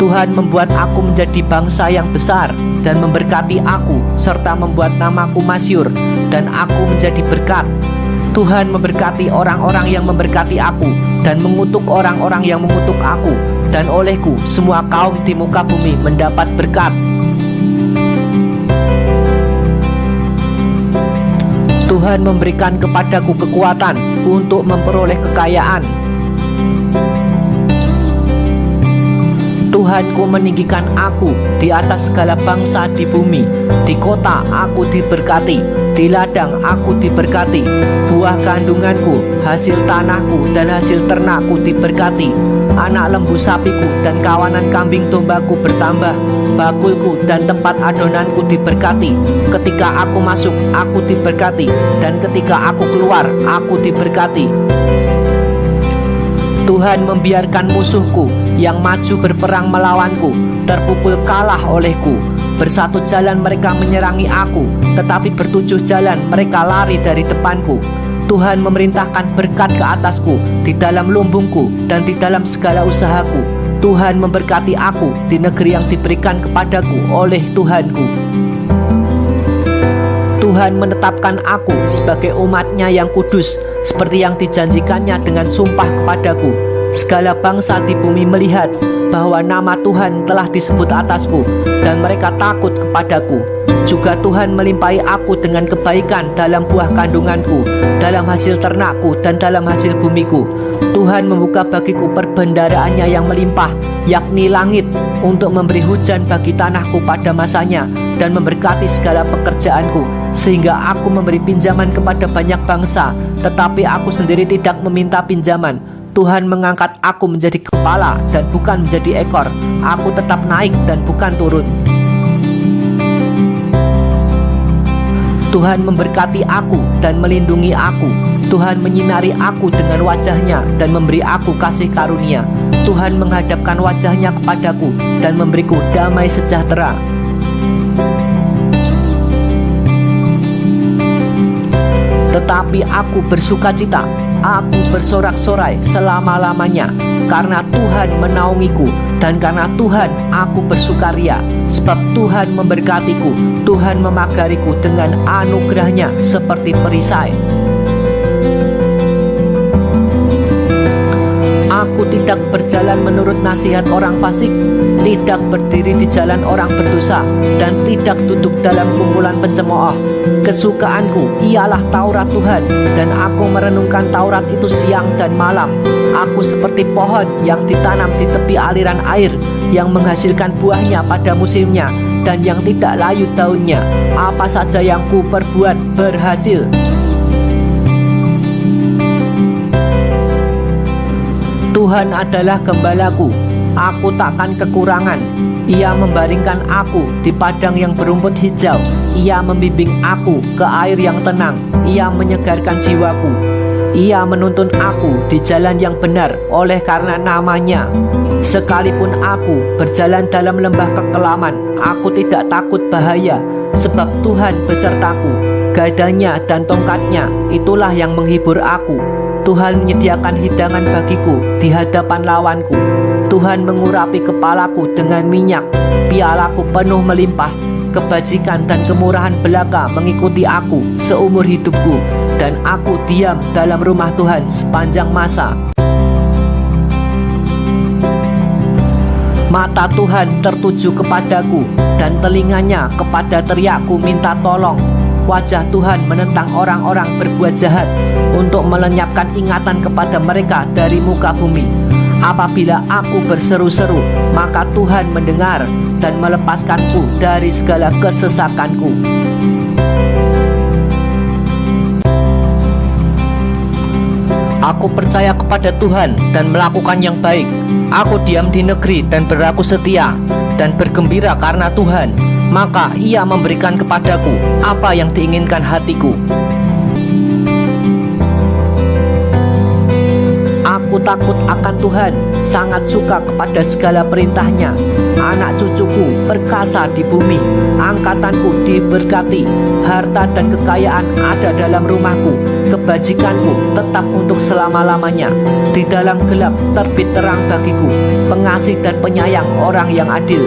Tuhan membuat aku menjadi bangsa yang besar dan memberkati aku, serta membuat namaku masyhur dan aku menjadi berkat. Tuhan memberkati orang-orang yang memberkati aku dan mengutuk orang-orang yang mengutuk aku, dan olehku semua kaum di muka bumi mendapat berkat. Tuhan memberikan kepadaku kekuatan untuk memperoleh kekayaan. Tuhanku meninggikan aku di atas segala bangsa di bumi. Di kota aku diberkati, di ladang aku diberkati. Buah kandunganku, hasil tanahku, dan hasil ternakku diberkati. Anak lembu sapiku dan kawanan kambing dombaku bertambah. Bakulku dan tempat adonanku diberkati. Ketika aku masuk, aku diberkati, dan ketika aku keluar, aku diberkati. Tuhan membiarkan musuhku yang maju berperang melawanku terpukul kalah olehku. Bersatu jalan mereka menyerangi aku, tetapi bertujuh jalan mereka lari dari depanku. Tuhan memerintahkan berkat ke atasku di dalam lumbungku dan di dalam segala usahaku. Tuhan memberkati aku di negeri yang diberikan kepadaku oleh Tuhanku. Tuhan menetapkan aku sebagai umat-Nya yang kudus, seperti yang dijanjikannya dengan sumpah kepadaku. Segala bangsa di bumi melihat bahwa nama Tuhan telah disebut atasku, dan mereka takut kepadaku. Juga Tuhan melimpahi aku dengan kebaikan dalam buah kandunganku, dalam hasil ternakku, dan dalam hasil bumiku. Tuhan membuka bagiku perbendaharaannya yang melimpah, yakni langit, untuk memberi hujan bagi tanahku pada masanya, dan memberkati segala pekerjaanku, sehingga aku memberi pinjaman kepada banyak bangsa, tetapi aku sendiri tidak meminta pinjaman. Tuhan mengangkat aku menjadi kepala dan bukan menjadi ekor. Aku tetap naik dan bukan turun. Tuhan memberkati aku dan melindungi aku. Tuhan menyinari aku dengan wajah-Nya dan memberi aku kasih karunia. Tuhan menghadapkan wajah-Nya kepadaku dan memberiku damai sejahtera. Tetapi aku bersukacita, aku bersorak-sorai selama-lamanya, karena Tuhan menaungiku, dan karena Tuhan aku bersukaria. Sebab Tuhan memberkatiku, Tuhan memagariku dengan anugerah-Nya seperti perisai. Aku tidak berjalan menurut nasihat orang fasik, tidak berdiri di jalan orang berdosa, dan tidak duduk dalam kumpulan pencemooh. Kesukaanku ialah Taurat Tuhan, dan aku merenungkan Taurat itu siang dan malam. Aku seperti pohon yang ditanam di tepi aliran air, yang menghasilkan buahnya pada musimnya, dan yang tidak layu daunnya. Apa saja yang ku perbuat berhasil. Tuhan adalah gembalaku, aku takkan kekurangan. Ia membaringkan aku di padang yang berumput hijau. Ia membimbing aku ke air yang tenang. Ia menyegarkan jiwaku. Ia menuntun aku di jalan yang benar oleh karena nama-Nya. Sekalipun aku berjalan dalam lembah kekelaman, aku tidak takut bahaya, sebab Tuhan besertaku. Gadanya dan tongkatnya itulah yang menghibur aku. Tuhan menyediakan hidangan bagiku di hadapan lawanku. Tuhan mengurapi kepalaku dengan minyak, pialaku penuh melimpah. Kebajikan dan kemurahan belaka mengikuti aku seumur hidupku, dan aku diam dalam rumah Tuhan sepanjang masa. Mata Tuhan tertuju kepadaku, dan telinganya kepada teriakku minta tolong. Wajah Tuhan menentang orang-orang berbuat jahat, untuk melenyapkan ingatan kepada mereka dari muka bumi. Apabila aku berseru-seru, maka Tuhan mendengar dan melepaskanku dari segala kesesakanku. Aku percaya kepada Tuhan dan melakukan yang baik. Aku diam di negeri dan berlaku setia, dan bergembira karena Tuhan. Maka Ia memberikan kepadaku apa yang diinginkan hatiku. Aku takut akan Tuhan, sangat suka kepada segala perintahnya. Anak cucuku perkasa di bumi, angkatanku diberkati, harta dan kekayaan ada dalam rumahku, kebajikanku tetap untuk selama-lamanya. Di dalam gelap terbit terang bagiku, pengasih dan penyayang orang yang adil.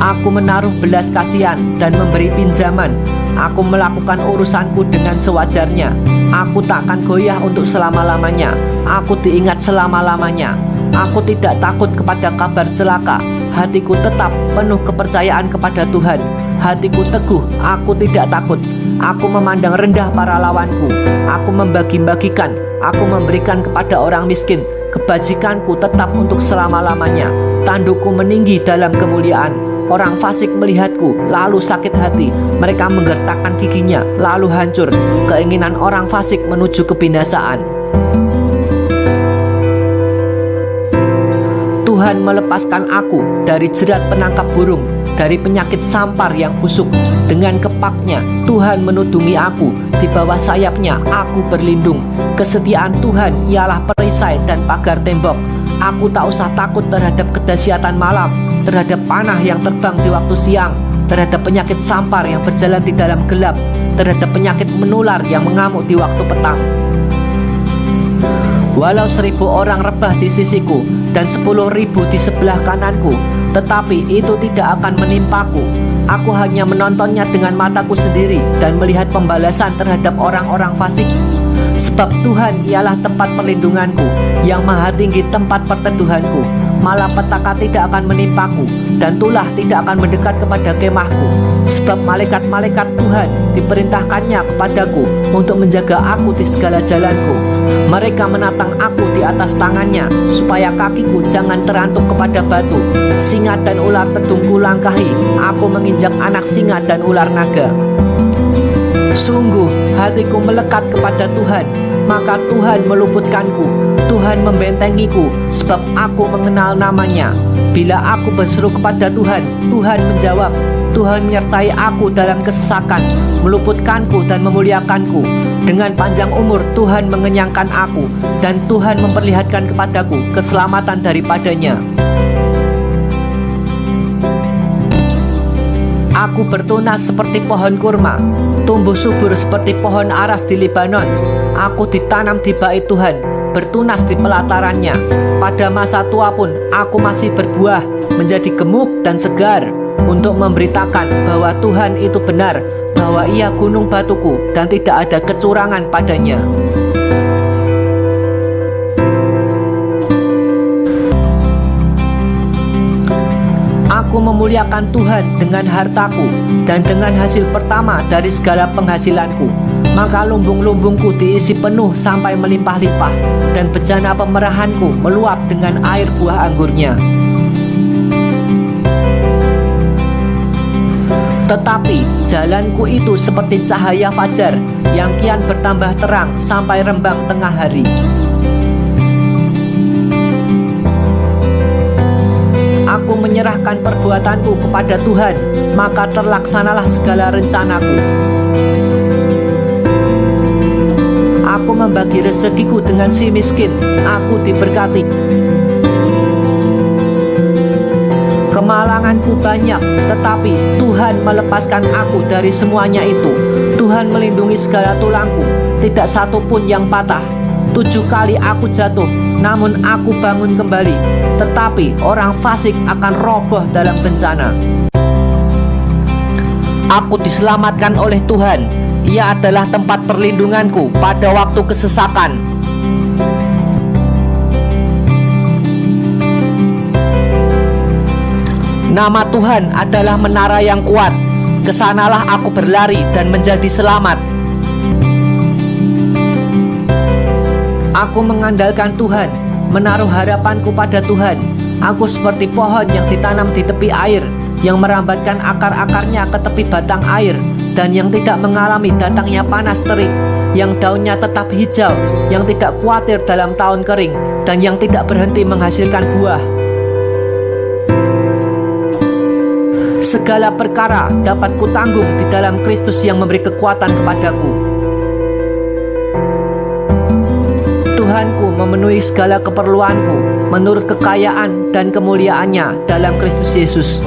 Aku menaruh belas kasihan dan memberi pinjaman. Aku melakukan urusanku dengan sewajarnya. Aku takkan goyah untuk selama-lamanya. Aku diingat selama-lamanya. Aku tidak takut kepada kabar celaka. Hatiku tetap penuh kepercayaan kepada Tuhan. Hatiku teguh, aku tidak takut. Aku memandang rendah para lawanku. Aku membagi-bagikan. Aku memberikan kepada orang miskin. Kebajikanku tetap untuk selama-lamanya. Tandukku meninggi dalam kemuliaan. Orang fasik melihatku, lalu sakit hati. Mereka menggertakkan giginya, lalu hancur. Keinginan orang fasik menuju kebinasaan. Tuhan melepaskan aku dari jerat penangkap burung, dari penyakit sampar yang busuk. Dengan kepaknya, Tuhan menudungi aku. Di bawah sayapnya, aku berlindung. Kesetiaan Tuhan ialah perisai dan pagar tembok. Aku tak usah takut terhadap kedahsyatan malam, terhadap panah yang terbang di waktu siang, terhadap penyakit sampar yang berjalan di dalam gelap, terhadap penyakit menular yang mengamuk di waktu petang. Walau 1.000 orang rebah di sisiku dan 10.000 di sebelah kananku, tetapi itu tidak akan menimpaku. Aku hanya menontonnya dengan mataku sendiri dan melihat pembalasan terhadap orang-orang fasik. Sebab Tuhan ialah tempat perlindunganku, yang maha tinggi tempat perteduhanku. Malapetaka tidak akan menimpaku, dan tulah tidak akan mendekat kepada kemahku. Sebab malaikat-malaikat Tuhan diperintahkannya kepadaku untuk menjaga aku di segala jalanku. Mereka menatang aku di atas tangannya, supaya kakiku jangan terantuk kepada batu. Singa dan ular tedungku langkahi, aku menginjak anak singa dan ular naga. Sungguh hatiku melekat kepada Tuhan, maka Tuhan meluputkanku. Tuhan membentengiku, sebab aku mengenal namanya. Bila aku berseru kepada Tuhan, Tuhan menjawab. Tuhan menyertai aku dalam kesesakan, meluputkanku dan memuliakanku. Dengan panjang umur Tuhan mengenyangkan aku, dan Tuhan memperlihatkan kepadaku keselamatan daripadanya. Aku bertunas seperti pohon kurma, tumbuh subur seperti pohon aras di Libanon. Aku ditanam di bait Tuhan, bertunas di pelatarannya. Pada masa tua pun aku masih berbuah, menjadi gemuk dan segar, untuk memberitakan bahwa Tuhan itu benar, bahwa Ia gunung batuku dan tidak ada kecurangan padanya. Aku memuliakan Tuhan dengan hartaku dan dengan hasil pertama dari segala penghasilanku. Maka lumbung-lumbungku diisi penuh sampai melimpah-limpah, dan bejana pemerahanku meluap dengan air buah anggurnya. Tetapi jalanku itu seperti cahaya fajar yang kian bertambah terang sampai rembang tengah hari. Aku menyerahkan perbuatanku kepada Tuhan, maka terlaksanalah segala rencanaku. Aku membagi rezekiku dengan si miskin, aku diberkati. Kemalanganku banyak, tetapi Tuhan melepaskan aku dari semuanya itu. Tuhan melindungi segala tulangku, tidak satu pun yang patah. 7 kali aku jatuh, namun aku bangun kembali. Tetapi orang fasik akan roboh dalam bencana. Aku diselamatkan oleh Tuhan. Ia adalah tempat perlindunganku pada waktu kesesakan. Nama Tuhan adalah menara yang kuat. Kesanalah aku berlari dan menjadi selamat. Aku mengandalkan Tuhan, menaruh harapanku pada Tuhan. Aku seperti pohon yang ditanam di tepi air, yang merambatkan akar-akarnya ke tepi batang air, dan yang tidak mengalami datangnya panas terik, yang daunnya tetap hijau, yang tidak khawatir dalam tahun kering, dan yang tidak berhenti menghasilkan buah. Segala perkara dapat kutanggung di dalam Kristus yang memberi kekuatan kepadaku. Tuhanku memenuhi segala keperluanku menurut kekayaan dan kemuliaannya dalam Kristus Yesus.